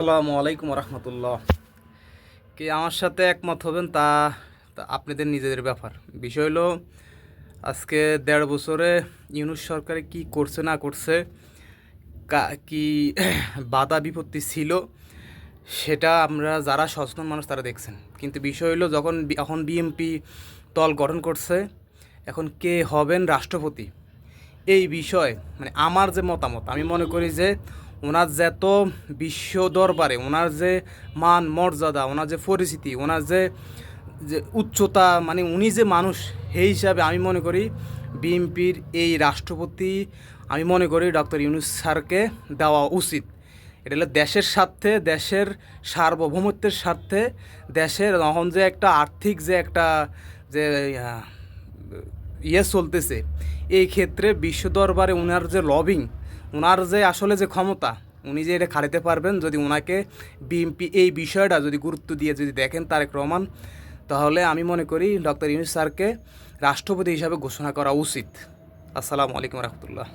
আসসালামু আলাইকুম রহমতুল্লাহ। কি আমার সাথে একমত হবেন তা তা আপনাদের নিজেদের ব্যাপার। বিষয় হলো, আজকে ১.৫ বছরে ইউনূস সরকারে কি করছে না করছে, কি বাধা বিপত্তি ছিল, সেটা আমরা যারা সচেতন মানুষ তারা দেখছেন। কিন্তু বিষয় হলো, যখন এখন বিএনপি দল গঠন করছে, এখন কে হবেন রাষ্ট্রপতি, এই বিষয় মানে আমার যে মতামত, আমি মনে করি যে ওনার যত বিশ্ব দরবারে ওনার যে মান মর্যাদা, ওনার যে পরিচিতি, ওনার যে যে উচ্চতা, মানে উনি যে মানুষ, সেই হিসাবে আমি মনে করি বিএনপির এই রাষ্ট্রপতি আমি মনে করি ডক্টর ইউনূস স্যারকে দেওয়া উচিত। এটা হলো দেশের স্বার্থে, দেশের সার্বভৌমত্বের স্বার্থে, দেশের এখন যে একটা আর্থিক যে একটা যে চলতেছে, এই ক্ষেত্রে বিশ্ব দরবারে ওনার যে লবিং, ওনার যে আসলে যে ক্ষমতা, উনি যে এটা খাটাতে পারবেন, যদি ওনাকে বিএনপি এই বিষয়টা যদি গুরুত্ব দিয়ে যদি দেখেন তারেক রহমান, তাহলে আমি মনে করি ডক্টর ইউনূস স্যারকে রাষ্ট্রপতি হিসাবে ঘোষণা করা উচিত। আসসালামু আলাইকুম রহমতুল্লাহ।